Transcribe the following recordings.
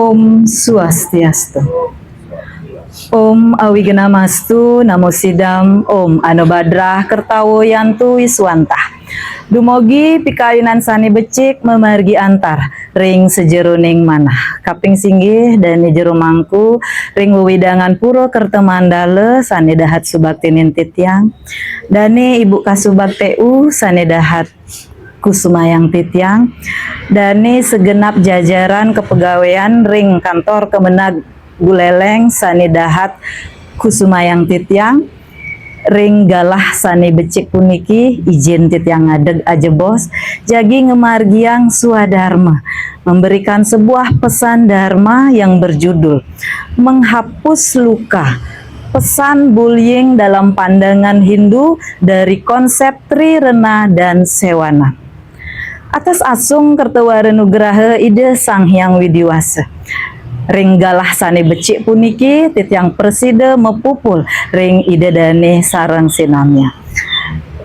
Om Swastiastu. Om Awigenamastu Namo Sidam Om Anobadrah Kertawo Yantu Wiswantah. Dumogi pikalinan sani becik memargi antar ring sejeroning manah kaping singgih dan jero mangku ring wewidangan puro kertemandale sani dahat subakti nintit yang dani ibu kasubak TU sani dahat kusumayang titiang dani segenap jajaran kepegawaian ring kantor Kemenag Buleleng sani dahat kusumayang titiang ring galah sani becik puniki izin titiang ngadeg aja bos jagi ngemargiang swadharma memberikan sebuah pesan dharma yang berjudul menghapus luka, pesan bullying dalam pandangan Hindu dari konsep Trirena dan Sewana. Atas asung kertewara nugraha ide Sang Hyang Widiwasa ring galah sani becik puniki titiang preside mepupul ring ide dane sareng sinamnya.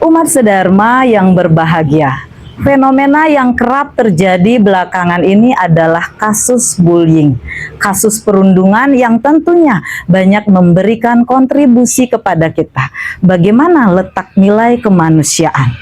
Umat sedharma yang berbahagia, fenomena yang kerap terjadi belakangan ini adalah kasus bullying, kasus perundungan yang tentunya banyak memberikan kontribusi kepada kita. Bagaimana letak nilai kemanusiaan?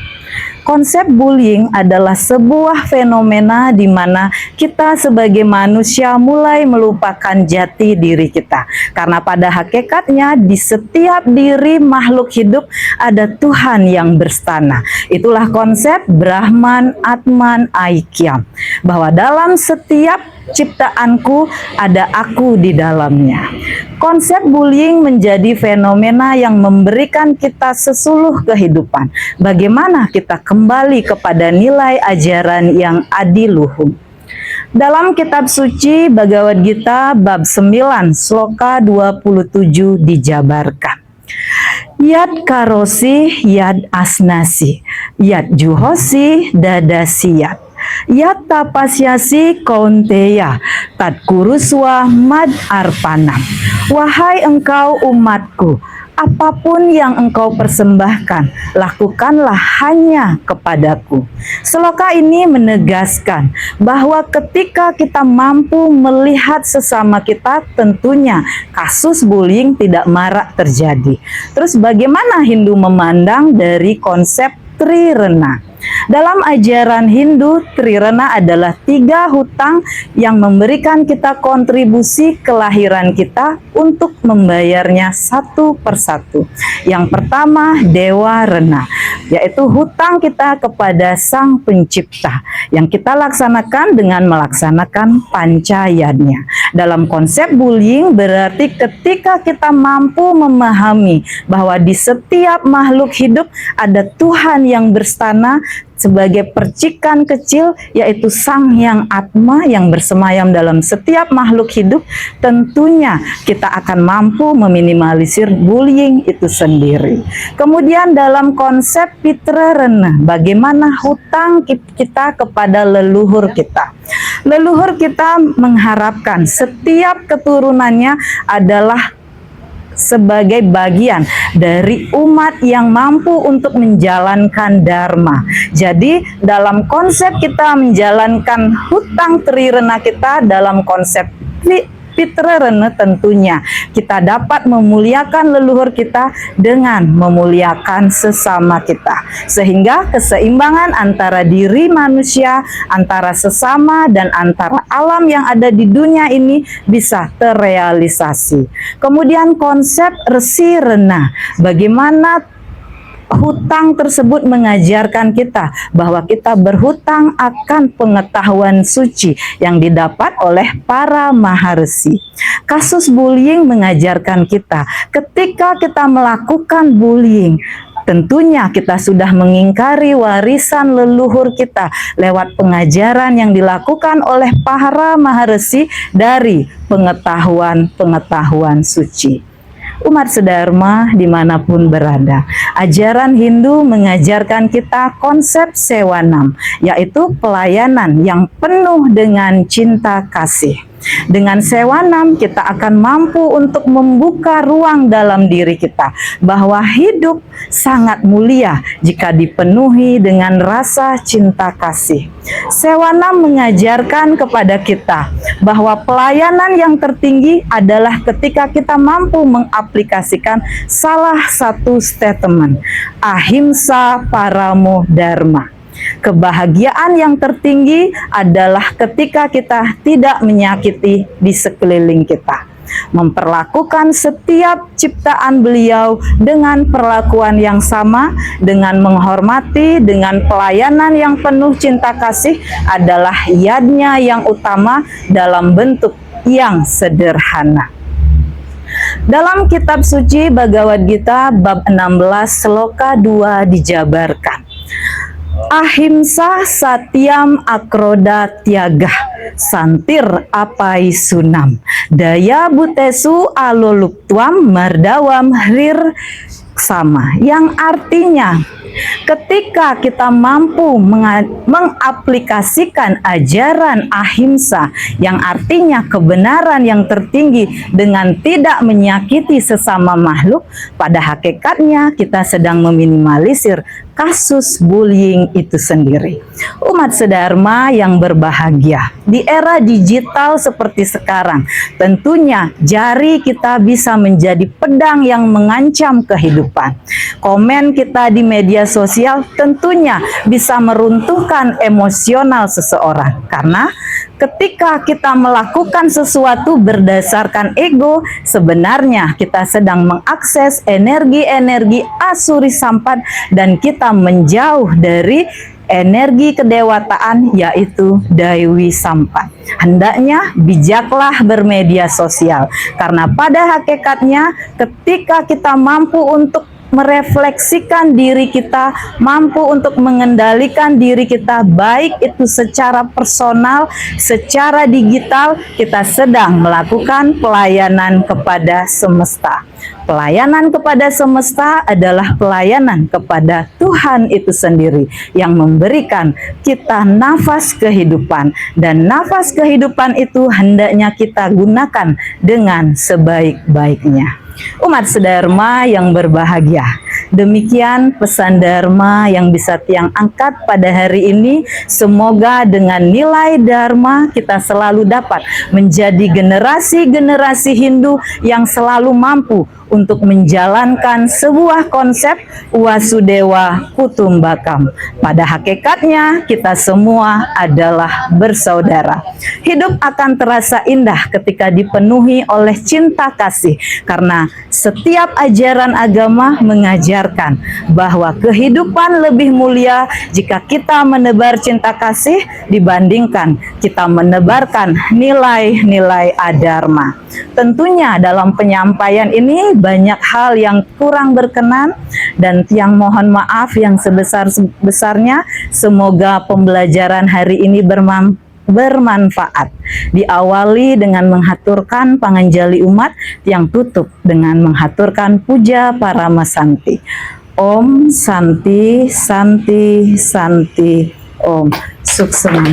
Konsep bullying adalah sebuah fenomena di mana kita sebagai manusia mulai melupakan jati diri kita. Karena pada hakikatnya di setiap diri makhluk hidup ada Tuhan yang berstana. Itulah konsep Brahman, Atman, Aikyam. Bahwa dalam setiap ciptaanku ada aku di dalamnya. Konsep bullying menjadi fenomena yang memberikan kita sesuluh kehidupan. Bagaimana kita kembali kepada nilai ajaran yang adiluhung. Dalam kitab suci Bhagavad Gita bab 9 sloka 27 dijabarkan. Yad karosi yad asnasi, yad juhosi dadasiyat. Yata pasyasi kaunteya tat kuruswa mad arpanam. Wahai engkau umatku, apapun yang engkau persembahkan, lakukanlah hanya kepadaku. Seloka ini menegaskan bahwa ketika kita mampu melihat sesama kita, tentunya kasus bullying tidak marak terjadi. Terus bagaimana Hindu memandang dari konsep Trirena? Dalam ajaran Hindu, Trirena adalah 3 hutang yang memberikan kita kontribusi kelahiran kita untuk membayarnya satu persatu. Yang pertama, Dewa Rena, yaitu hutang kita kepada Sang Pencipta yang kita laksanakan dengan melaksanakan pancayanya. Dalam konsep bullying berarti ketika kita mampu memahami bahwa di setiap makhluk hidup ada Tuhan yang berstana sebagai percikan kecil, yaitu Sang Hyang Atma yang bersemayam dalam setiap makhluk hidup, tentunya kita akan mampu meminimalisir bullying itu sendiri. Kemudian dalam konsep Pitrarena, bagaimana hutang kita kepada leluhur kita. Leluhur kita mengharapkan setiap keturunannya adalah sebagai bagian dari umat yang mampu untuk menjalankan dharma. Jadi dalam konsep kita menjalankan hutang Trirena kita dalam konsep Pitrarena, tentunya kita dapat memuliakan leluhur kita dengan memuliakan sesama kita, sehingga keseimbangan antara diri manusia, antara sesama dan antara alam yang ada di dunia ini bisa terrealisasi. Kemudian konsep Resi Rena, bagaimana hutang tersebut mengajarkan kita bahwa kita berhutang akan pengetahuan suci yang didapat oleh para maharsi. Kasus bullying mengajarkan kita ketika kita melakukan bullying, tentunya kita sudah mengingkari warisan leluhur kita lewat pengajaran yang dilakukan oleh para maharsi dari pengetahuan suci. Umat sedharma dimanapun berada, ajaran Hindu mengajarkan kita konsep sewanam, yaitu pelayanan yang penuh dengan cinta kasih. Dengan sewanam kita akan mampu untuk membuka ruang dalam diri kita bahwa hidup sangat mulia jika dipenuhi dengan rasa cinta kasih. Sewanam mengajarkan kepada kita bahwa pelayanan yang tertinggi adalah ketika kita mampu mengaplikasikan salah satu statement, ahimsa paramo dharma. Kebahagiaan yang tertinggi adalah ketika kita tidak menyakiti di sekeliling kita, memperlakukan setiap ciptaan beliau dengan perlakuan yang sama, dengan menghormati, dengan pelayanan yang penuh cinta kasih adalah yadnya yang utama dalam bentuk yang sederhana. Dalam kitab suci Bhagavad Gita bab 16 sloka 2 dijabarkan, ahimsa satyam akroda tiaga santir apai sunam daya butesu aloluktuam mardawam hrir sama, yang artinya ketika kita mampu mengaplikasikan ajaran ahimsa yang artinya kebenaran yang tertinggi dengan tidak menyakiti sesama makhluk, pada hakikatnya kita sedang meminimalisir kasus bullying itu sendiri. Umat sedharma yang berbahagia, di era digital seperti sekarang, tentunya jari kita bisa menjadi pedang yang mengancam kehidupan. Komen kita di media sosial tentunya bisa meruntuhkan emosional seseorang, karena ketika kita melakukan sesuatu berdasarkan ego, sebenarnya kita sedang mengakses energi-energi asuri sampat dan kita menjauh dari energi kedewataan, yaitu Dewi Sampat. Hendaknya bijaklah bermedia sosial, karena pada hakikatnya ketika kita mampu untuk merefleksikan diri kita, mampu untuk mengendalikan diri kita, baik itu secara personal, secara digital, kita sedang melakukan pelayanan kepada semesta. Pelayanan kepada semesta adalah pelayanan kepada Tuhan itu sendiri yang memberikan kita nafas kehidupan, dan nafas kehidupan itu hendaknya kita gunakan dengan sebaik-baiknya. Umat sedharma yang berbahagia, demikian pesan dharma yang bisa Tiang angkat pada hari ini. Semoga dengan nilai dharma kita selalu dapat menjadi generasi-generasi Hindu yang selalu mampu untuk menjalankan sebuah konsep Wasudewa Kutumbakam. Pada hakikatnya kita semua adalah bersaudara. Hidup akan terasa indah ketika dipenuhi oleh cinta kasih, karena setiap ajaran agama mengajarkan bahwa kehidupan lebih mulia jika kita menebar cinta kasih dibandingkan kita menebarkan nilai-nilai adharma. Tentunya dalam penyampaian ini banyak hal yang kurang berkenan, dan Tiang mohon maaf yang sebesar-besarnya. Semoga pembelajaran hari ini bermanfaat. Diawali dengan menghaturkan panganjali umat, Tiang tutup dengan menghaturkan puja parama santi. Om Santi Santi Santi Om. Suksema.